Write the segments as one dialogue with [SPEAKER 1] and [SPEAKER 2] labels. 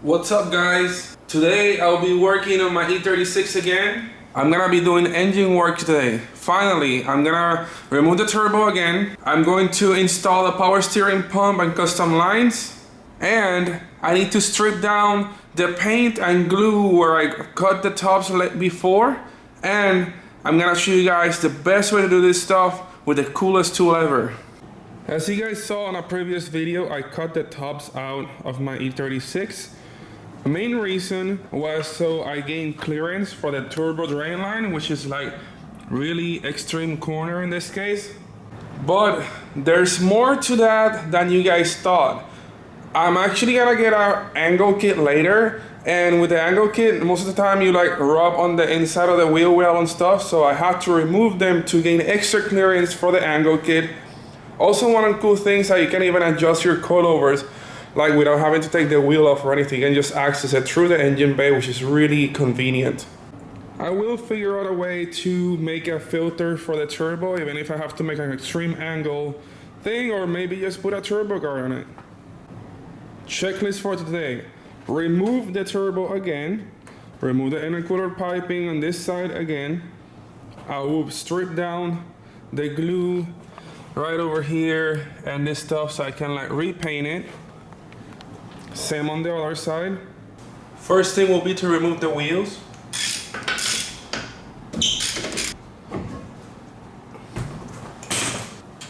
[SPEAKER 1] What's up guys? Today I'll be working on my E36 again. I'm gonna be doing engine work today. Finally, I'm gonna remove the turbo again. I'm going to install the power steering pump and custom lines. And I need to strip down the paint and glue where I cut the tops before. And I'm gonna show you guys the best way to do this stuff with the coolest tool ever. As you guys saw in a previous video, I cut the tops out of my E36. The main reason was so I gained clearance for the turbo drain line, which is like really extreme corner in this case. But there's more to that than you guys thought. I'm actually gonna get an angle kit later, and with the angle kit, most of the time you like rub on the inside of the wheel well and stuff, so I had to remove them to gain extra clearance for the angle kit. Also, one of the cool things that you can even adjust your coilovers like without having to take the wheel off or anything, and just access it through the engine bay, which is really convenient. I will figure out a way to make a filter for the turbo, even if I have to make an extreme angle thing, or maybe just put a turbo guard on it. Checklist for today: remove the turbo again, remove the intercooler piping on this side again. I will strip down the glue right over here and this stuff so I can like repaint it. Same on the other side. First thing will be to remove the wheels.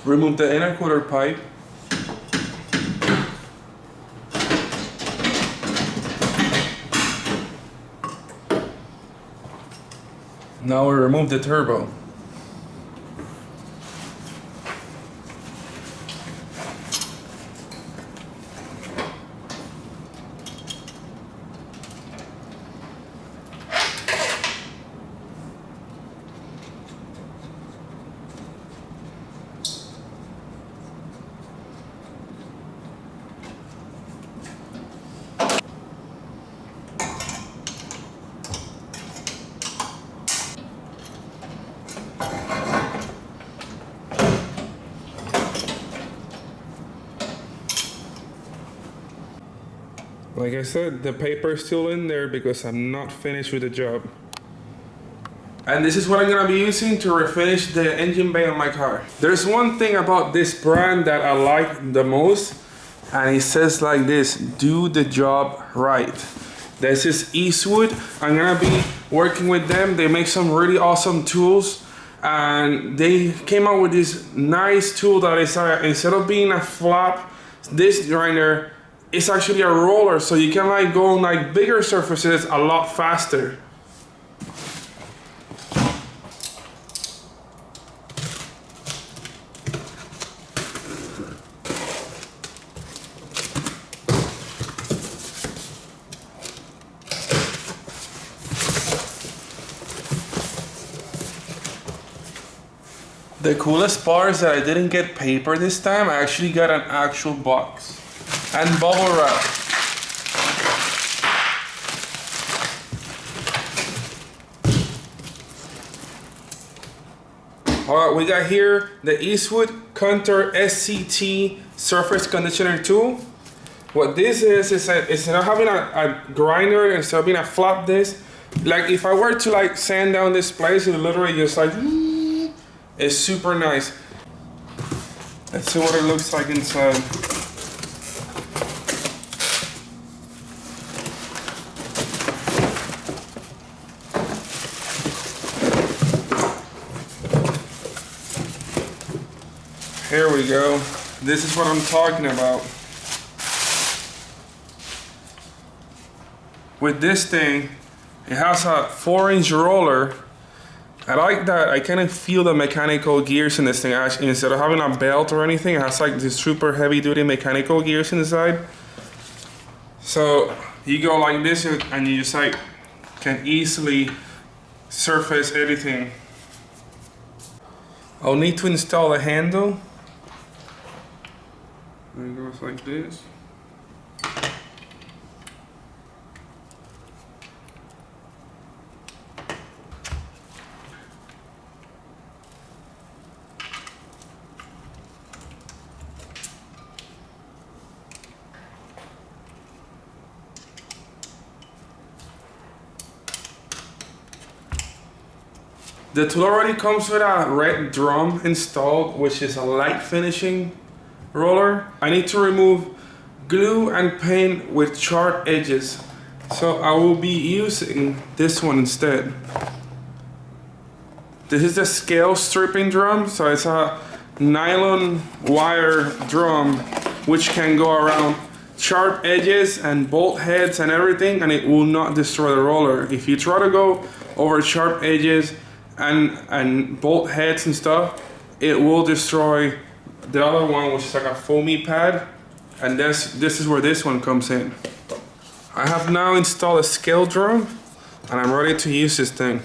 [SPEAKER 1] Remove the intercooler pipe. Now we remove the turbo. Like I said, the paper is still in there because I'm not finished with the job. And this is what I'm gonna be using to refinish the engine bay on my car. There's one thing about this brand that I like the most, and it says like this: do the job right. This is Eastwood. I'm gonna be working with them. They make some really awesome tools, and they came out with this nice tool that is instead of being a flap disc grinder, it's actually a roller, so you can like go on like bigger surfaces a lot faster. The coolest part is that I didn't get paper this time. I actually got an actual box and bubble wrap. Alright, we got here the Eastwood Contour SCT surface conditioner tool. What this is that instead of having a grinder, instead of being a flap disc, like if I were to like sand down this place, it literally just like, it's super nice. Let's see what it looks like inside. Here we go. This is what I'm talking about. With this thing, it has a 4-inch roller. I like that I kind of feel the mechanical gears in this thing. Actually, instead of having a belt or anything, it has like this super heavy duty mechanical gears inside. So you go like this and you just like can easily surface anything. I'll need to install a handle. And it goes like this. The tool already comes with a red drum installed, which is a light finishing roller. I need to remove glue and paint with sharp edges. So I will be using this one instead. This is the scale stripping drum. So it's a nylon wire drum which can go around sharp edges and bolt heads and everything, and it will not destroy the roller. If you try to go over sharp edges and bolt heads and stuff, it will destroy the other one, which is like a foamy pad, and this is where this one comes in. I have now installed a scale drum and I'm ready to use this thing.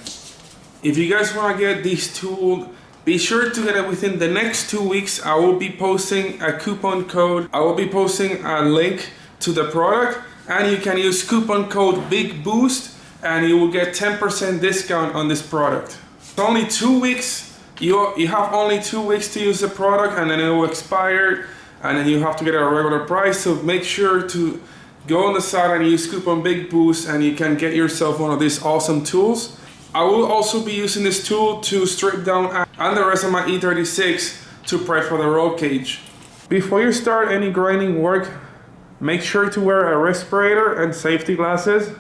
[SPEAKER 1] If you guys want to get these tools, be sure to get it within the next 2 weeks. I will be posting a coupon code. I will be posting a link to the product, and you can use coupon code BIGBOOST and you will get 10% discount on this product. It's only 2 weeks. You have only 2 weeks to use the product, and then it will expire, and then you have to get it at a regular price. So make sure to go on the side and use coupon BIGBOOST, and you can get yourself one of these awesome tools. I will also be using this tool to strip down and the rest of my E36 to prep for the roll cage. Before you start any grinding work, make sure to wear a respirator and safety glasses.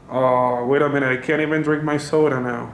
[SPEAKER 1] Oh, wait a minute, I can't even drink my soda now.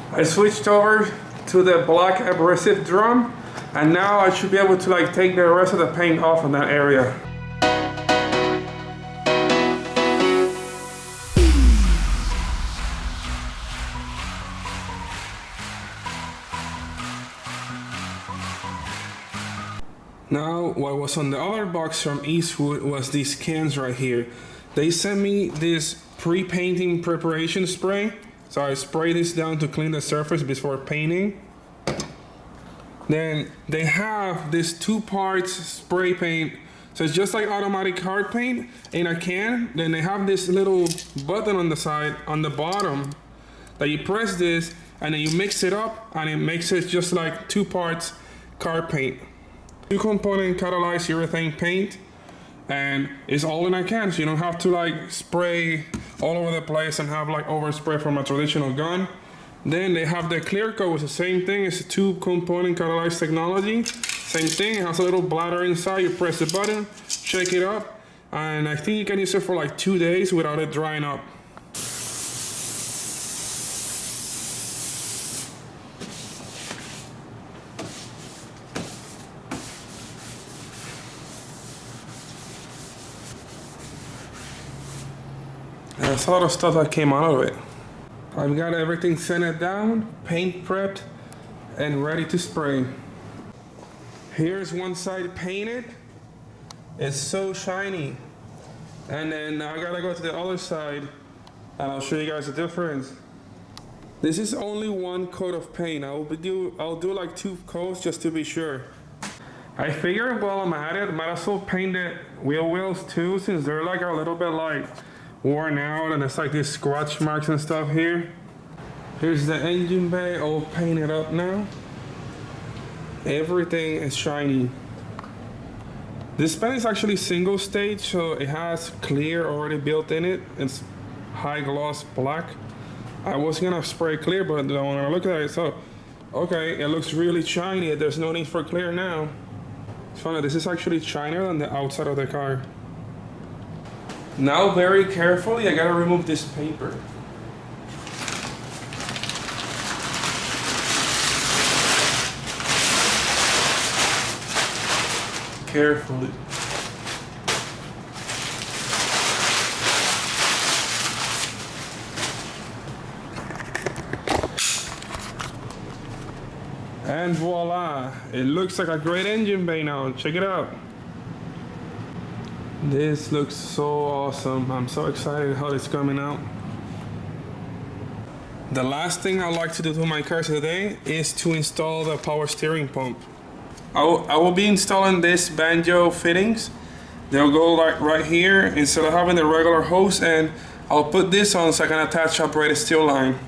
[SPEAKER 1] I switched over to the black abrasive drum, and now I should be able to like take the rest of the paint off in that area. Now, what was on the other box from Eastwood was these cans right here. They sent me this pre-painting preparation spray. So I spray this down to clean the surface before painting. Then they have this 2 parts spray paint. So it's just like automatic hard paint in a can. Then they have this little button on the side, on the bottom, that you press this and then you mix it up, and it makes it just like 2 parts car paint. 2-component catalyzed urethane paint, and it's all in a can, so you don't have to like spray all over the place and have like overspray from a traditional gun. Then they have the clear coat, which is the same thing. It's a 2-component catalyzed technology. Same thing, it has a little bladder inside. You press the button, shake it up, and I think you can use it for like 2 days without it drying up. That's a lot of stuff that came out of it. I've got everything sanded down, paint prepped, and ready to spray. Here's one side painted. It's so shiny. And then now I gotta go to the other side, and I'll show you guys the difference. This is only 1 coat of paint. I'll do like 2 coats just to be sure. I figured while I'm at it, might as well paint the wheel wells too, since they're like a little bit like worn out, and it's like these scratch marks and stuff here. Here's the engine bay all painted up now. Everything is shiny. This pen is actually single stage, so it has clear already built in it. It's high gloss black. I was gonna spray clear, but when I look at it, so okay, it looks really shiny. There's no need for clear now. It's funny, this is actually shinier than the outside of the car. Now very carefully, I gotta remove this paper. Carefully. And voila, it looks like a great engine bay now. Check it out. This looks so awesome. I'm so excited how it's coming out. The last thing I'd like to do to my car today is to install the power steering pump. I will be installing this banjo fittings. They'll go like right here instead of having the regular hose, and I'll put this on so I can attach a braided steel line.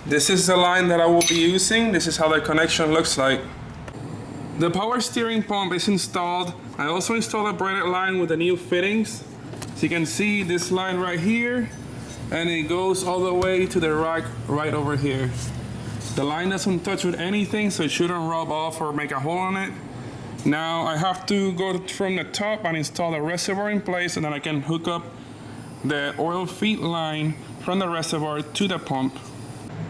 [SPEAKER 1] This is the line that I will be using. This is how the connection looks like. The power steering pump is installed. I also installed a braided line with the new fittings. So you can see this line right here, and it goes all the way to the rack right over here. The line doesn't touch with anything, so it shouldn't rub off or make a hole on it. Now I have to go from the top and install the reservoir in place, and then I can hook up the oil feed line from the reservoir to the pump.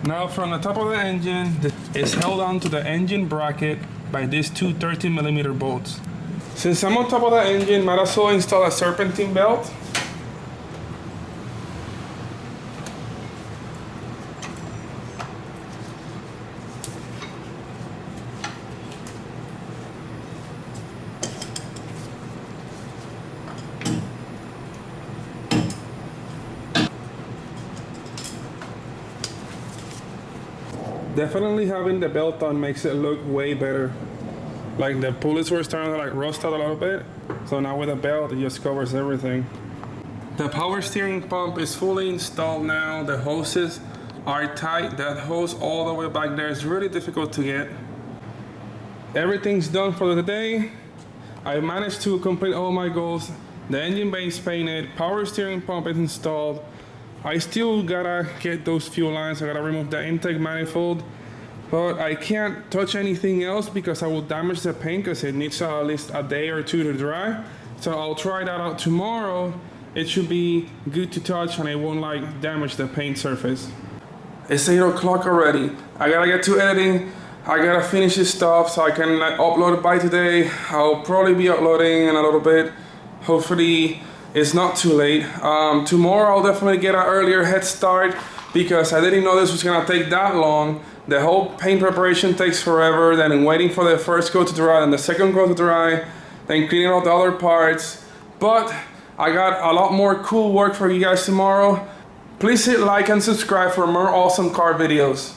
[SPEAKER 1] Now from the top of the engine, it's held on to the engine bracket by these two 13mm bolts. Since I'm on top of the engine, might as well install a serpentine belt. Definitely having the belt on makes it look way better. Like the pulleys were starting to like rust out a little bit, so now with the belt it just covers everything. The power steering pump is fully installed now. The hoses are tight. That hose all the way back there is really difficult to get. Everything's done for the day. I managed to complete all my goals. The engine bay is painted, power steering pump is installed. I still gotta get those fuel lines. I gotta remove the intake manifold, but I can't touch anything else because I will damage the paint because it needs at least a day or two to dry. So I'll try that out tomorrow. It should be good to touch and it won't like damage the paint surface. It's 8 o'clock already. I gotta get to editing. I gotta finish this stuff so I can like upload it by today. I'll probably be uploading in a little bit. Hopefully it's not too late. Tomorrow I'll definitely get an earlier head start because I didn't know this was gonna take that long. The whole paint preparation takes forever, then waiting for the first coat to dry and the second coat to dry, then cleaning out the other parts. But I got a lot more cool work for you guys tomorrow. Please hit like and subscribe for more awesome car videos.